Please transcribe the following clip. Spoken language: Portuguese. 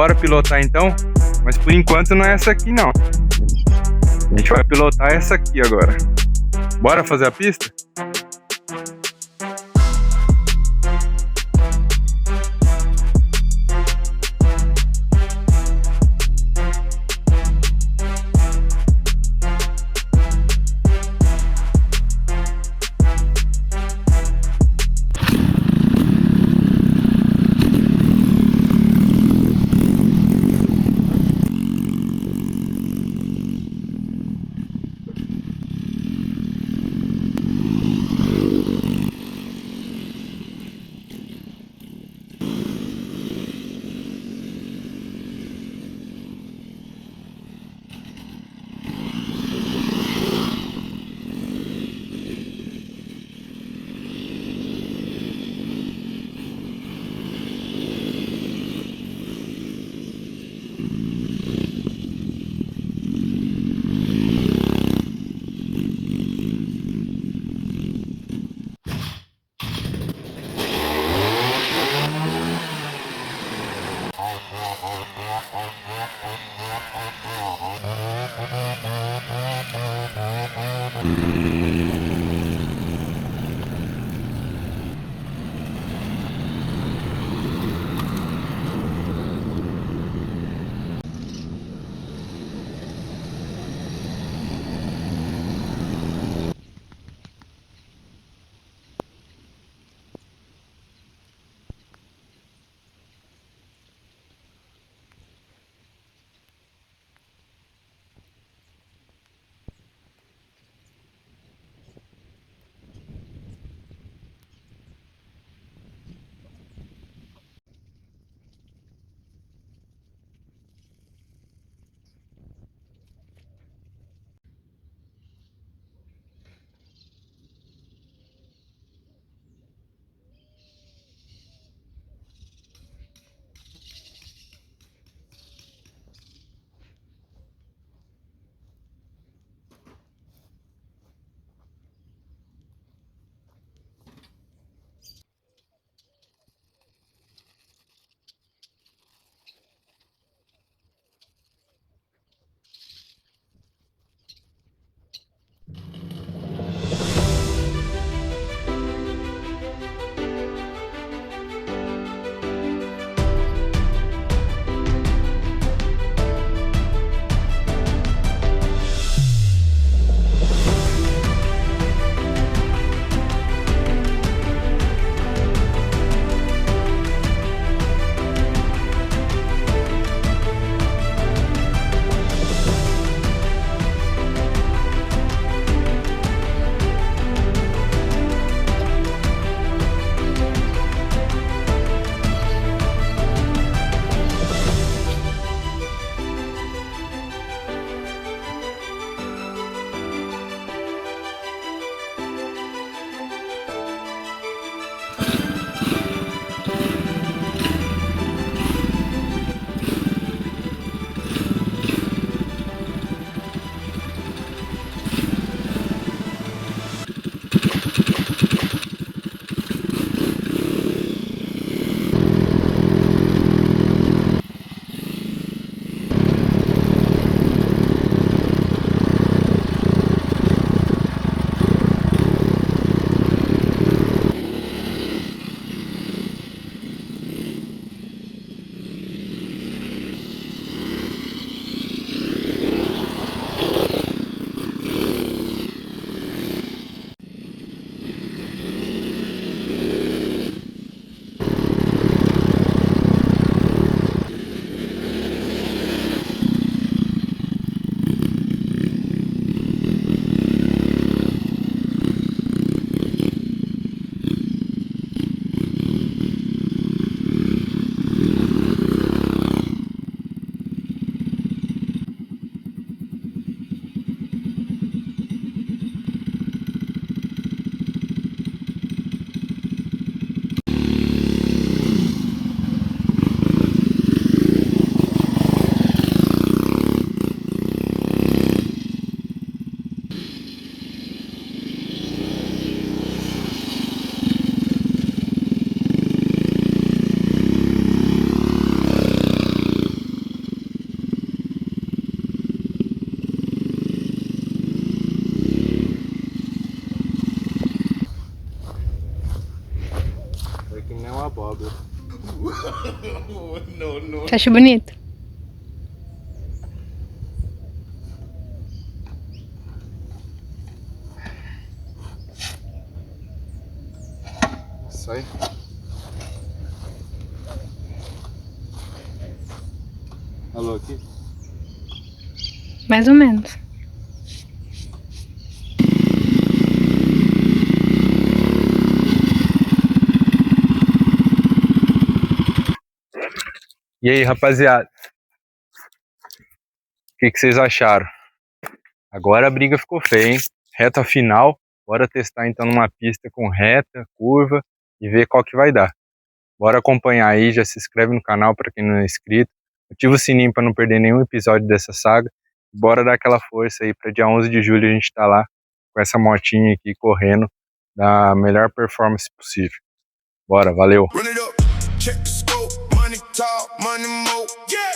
Bora pilotar então? Mas por enquanto não é essa aqui não. A gente vai pilotar essa aqui agora. Bora fazer a pista? Você acha bonito? Isso aí. Alô, aqui? Mais ou menos. E aí, rapaziada? O que vocês acharam? Agora a briga ficou feia, hein? Reta final. Bora testar então numa pista com reta, curva e ver qual que vai dar. Bora acompanhar aí, já se inscreve no canal para quem não é inscrito. Ativa o sininho para não perder nenhum episódio dessa saga. Bora dar aquela força aí para dia 11 de julho a gente tá lá com essa motinha aqui correndo da melhor performance possível. Bora, valeu! Run it up, check the scope, money talk, money mo. Yeah.